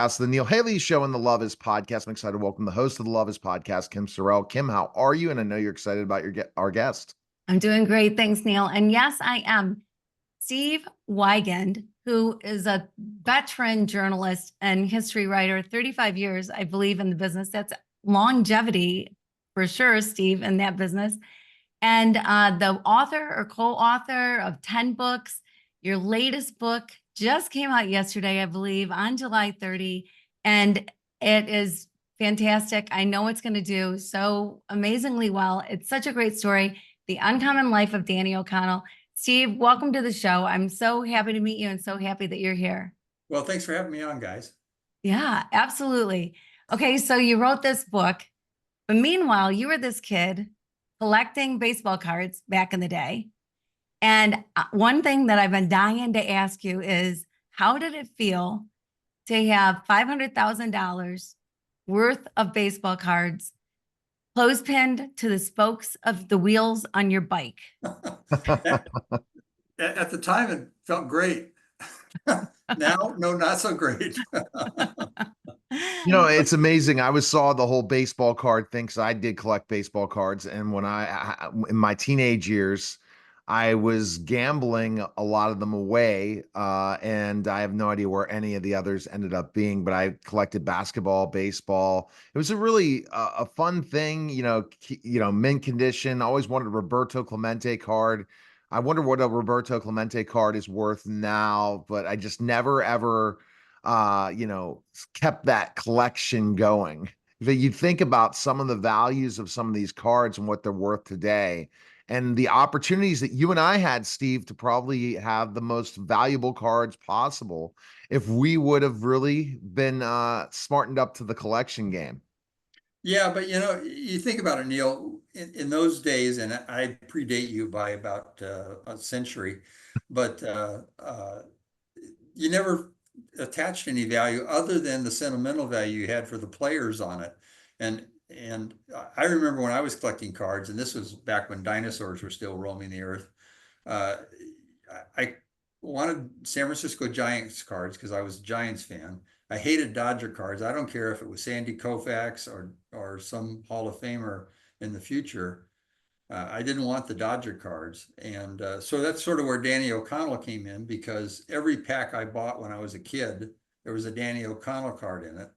The Neil Haley Show and the Love Is podcast. I'm excited to welcome the host of the Love Is podcast, Kim Sorrelle. Kim, how are you? And I know you're excited about our guest. I'm doing great. Thanks, Neil. And yes, I am. Steve Wigand, who is a veteran journalist and history writer, 35 years, I believe, in the business. That's longevity for sure, Steve, in that business. And the author or co-author of 10 books. Your latest book just came out yesterday, I believe, on July 30. And it is fantastic. I know it's going to do so amazingly well. It's such a great story. The Uncommon Life of Danny O'Connell. Steve, welcome to the show. I'm so happy to meet you and so happy that you're here. Well, thanks for having me on, guys. Yeah, absolutely. Okay, so you wrote this book, but meanwhile, you were this kid collecting baseball cards back in the day. And one thing that I've been dying to ask you is, how did it feel to have $500,000 worth of baseball cards clothespinned to the spokes of the wheels on your bike? At the time, it felt great. Now, no, not so great. It's amazing. I saw the whole baseball card thing because I did collect baseball cards. And when in my teenage years, I was gambling a lot of them away. And I have no idea where any of the others ended up being, but I collected basketball, baseball. It was a really a fun thing, mint condition. I always wanted a Roberto Clemente card. I wonder what a Roberto Clemente card is worth now, but I just never ever kept that collection going. If you think about some of the values of some of these cards and what they're worth today, and the opportunities that you and I had, Steve, to probably have the most valuable cards possible if we would have really been smartened up to the collection game. Yeah, but you think about it, Neil, in those days, and I predate you by about a century, but you never attached any value other than the sentimental value you had for the players on it. And I remember when I was collecting cards, and this was back when dinosaurs were still roaming the earth. I wanted San Francisco Giants cards because I was a Giants fan. I hated Dodger cards. I don't care if it was Sandy Koufax or some Hall of Famer in the future. I didn't want the Dodger cards. And so that's sort of where Danny O'Connell came in, because every pack I bought when I was a kid, there was a Danny O'Connell card in it.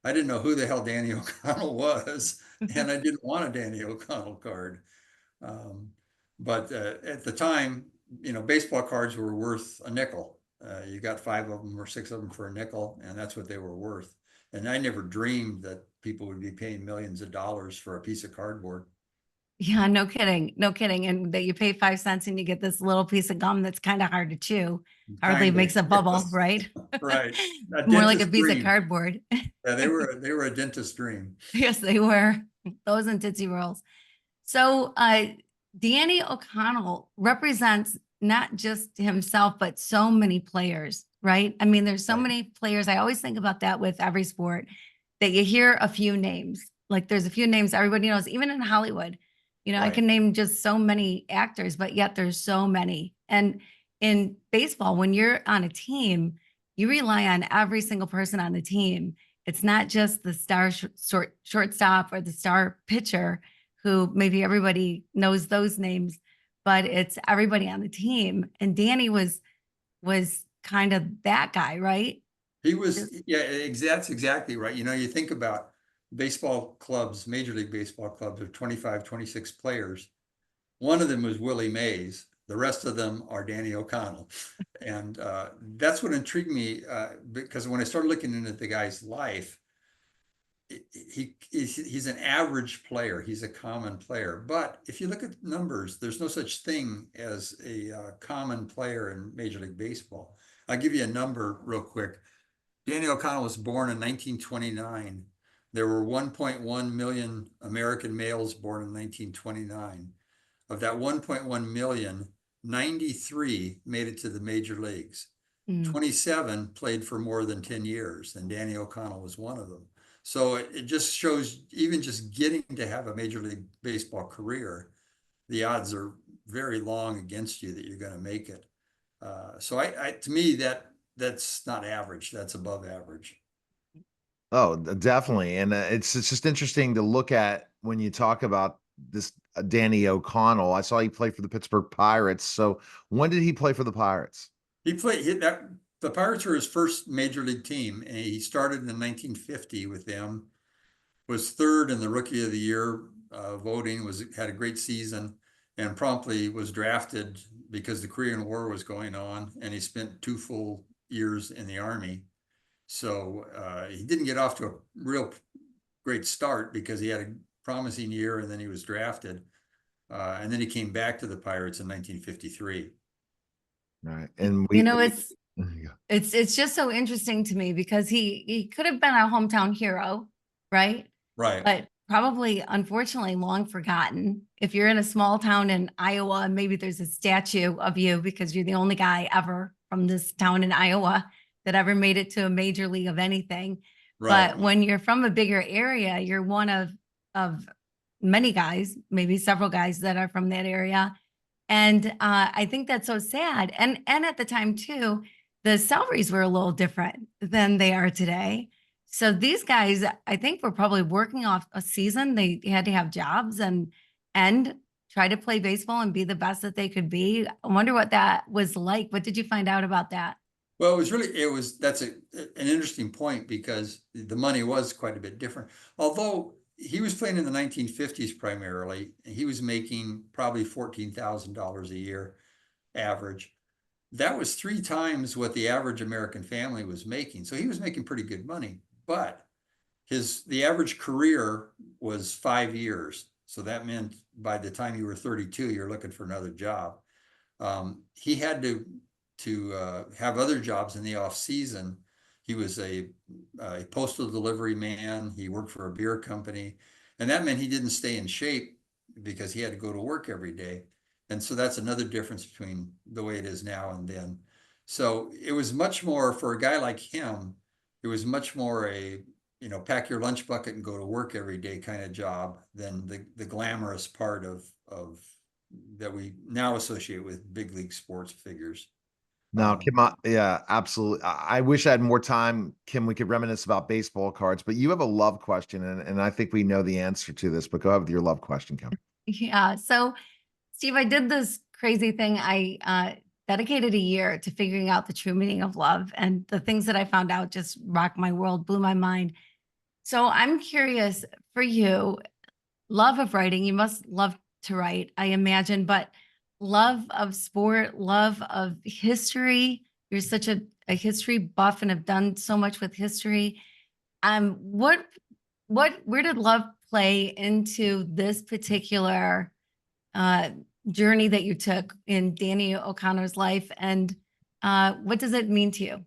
I didn't know who the hell Danny O'Connell was, and I didn't want a Danny O'Connell card. But at the time, baseball cards were worth a nickel. You got 5 of them or 6 of them for a nickel, and that's what they were worth. And I never dreamed that people would be paying millions of dollars for a piece of cardboard. Yeah, no kidding. No kidding. And that you pay 5 cents and you get this little piece of gum that's kind of hard to chew. Hardly makes a bubble, yes. Right? Right. More like a piece of cardboard. Yeah, they were a dentist's dream. Yes, they were. Those and Tootsie Rolls. So Danny O'Connell represents not just himself, but so many players, right? I mean, there's so many players. I always think about that with every sport, that you hear a few names. Like there's a few names everybody knows, even in Hollywood. I can name just so many actors, but yet there's so many. And in baseball, when you're on a team, you rely on every single person on the team. It's not just the star shortstop or the star pitcher, who maybe everybody knows those names, but it's everybody on the team. And Danny was kind of that guy, right? He was, yeah, that's exactly right. You think about baseball clubs, Major League Baseball clubs of 25, 26 players. One of them was Willie Mays. The rest of them are Danny O'Connell. And that's what intrigued me, because when I started looking into the guy's life, he's an average player. He's a common player. But if you look at numbers, there's no such thing as a common player in Major League Baseball. I'll give you a number real quick. Danny O'Connell was born in 1929. There were 1.1 million American males born in 1929. Of that 1.1 million, 93 made it to the major leagues. 27 played for more than 10 years, and Danny O'Connell was one of them. So it just shows, even just getting to have a Major League Baseball career, the odds are very long against you that you're going to make it. So to me, that's not average. That's above average. Oh, definitely. And it's just interesting to look at when you talk about this Danny O'Connell. I saw he played for the Pittsburgh Pirates. So when did he play for the Pirates? He played hit that the Pirates were his first major league team, and he started in 1950 with them. Was third in the Rookie of the Year voting. Had a great season, and promptly was drafted because the Korean War was going on, and he spent 2 full years in the Army. So he didn't get off to a real great start because he had a promising year, and then he was drafted, and then he came back to the Pirates in 1953. Right. And You we, know, yeah. it's just so interesting to me because he could have been a hometown hero, right? Right. But probably, unfortunately, long forgotten. If you're in a small town in Iowa, maybe there's a statue of you because you're the only guy ever from this town in Iowa that ever made it to a major league of anything. Right. But when you're from a bigger area, you're one of many guys, maybe several guys that are from that area. And I think that's so sad. And at the time too, the salaries were a little different than they are today. So these guys, I think, were probably working off a season. They had to have jobs and try to play baseball and be the best that they could be. I wonder what that was like. What did you find out about that? Well, that's an interesting point because the money was quite a bit different. Although he was playing in the 1950s primarily, he was making probably $14,000 a year average. That was 3 times what the average American family was making. So he was making pretty good money, but the average career was 5 years. So that meant by the time you were 32, you're looking for another job. He had to have other jobs in the off season. He was a postal delivery man. He worked for a beer company, and that meant he didn't stay in shape because he had to go to work every day. And so that's another difference between the way it is now and then. So it was much more for a guy like him. It was much more a pack your lunch bucket and go to work every day kind of job than the glamorous part of that we now associate with big league sports figures. No, Kim, yeah, absolutely. I wish I had more time, Kim. We could reminisce about baseball cards, but you have a love question, and I think we know the answer to this, but go ahead with your love question, Kim. Yeah. So, Steve, I did this crazy thing. I dedicated a year to figuring out the true meaning of love, and the things that I found out just rocked my world, blew my mind. So, I'm curious for you, love of writing. You must love to write, I imagine, but love of sport, love of history. You're such a history buff and have done so much with history. Um, what, where did love play into this particular uh, journey that you took in Danny O'Connor's life, and what does it mean to you?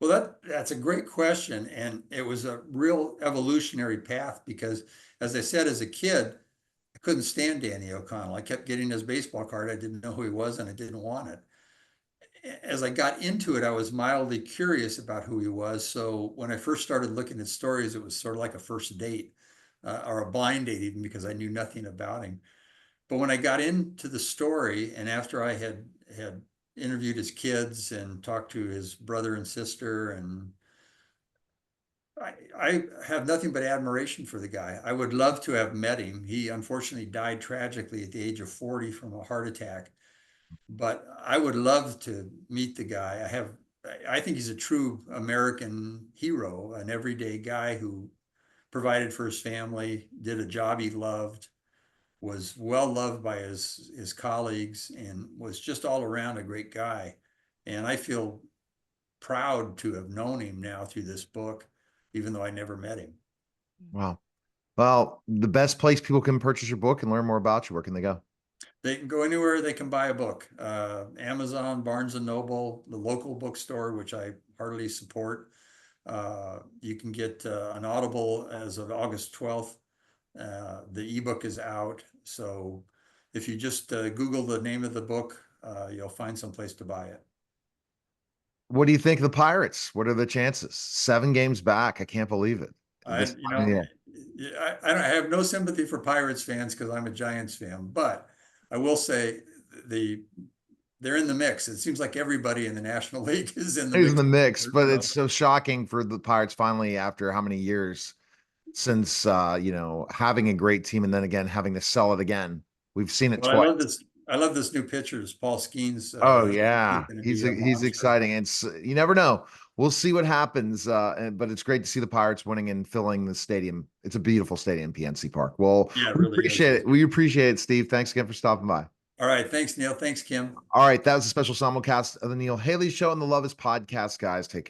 Well, that's a great question, and it was a real evolutionary path because, as I said, as a kid, I couldn't stand Danny O'Connell. I kept getting his baseball card. I didn't know who he was, and I didn't want it. As I got into it, I was mildly curious about who he was. So when I first started looking at stories, it was sort of like a first date or a blind date, even because I knew nothing about him. But when I got into the story, and after I had interviewed his kids and talked to his brother and sister, and I have nothing but admiration for the guy. I would love to have met him. He unfortunately died tragically at the age of 40 from a heart attack. But I would love to meet the guy. I think he's a true American hero, an everyday guy who provided for his family, did a job he loved, was well loved by his colleagues, and was just all around a great guy. And I feel proud to have known him now through this book, even though I never met him. Wow. Well, the best place people can purchase your book and learn more about you, where can they go? They can go anywhere they can buy a book. Amazon, Barnes and Noble, the local bookstore, which I heartily support. You can get an Audible as of August 12th. The ebook is out. So if you just Google the name of the book, you'll find some place to buy it. What do you think of the Pirates? What are the chances? 7 games back. I can't believe it. I, This you time of the know, year. I have no sympathy for Pirates fans because I'm a Giants fan, but I will say the they're in the mix. It seems like everybody in the National League is in the He's in mix. the mix, You but know? it's so shocking for the Pirates finally, after how many years since having a great team and then again having to sell it again. We've seen it Well, I twice. love this. I love this new pitcher, this Paul Skeens. Oh He's yeah, going to he's be a he's monster. exciting. It's you never know. We'll see what happens. But it's great to see the Pirates winning and filling the stadium. It's a beautiful stadium, PNC Park. Well, Yeah, it we really is. appreciate it. We appreciate it, Steve. Thanks again for stopping by. All right. Thanks, Neil. Thanks, Kim. All right, that was a special simulcast of the Neil Haley Show and the Love Is podcast, guys. Take care.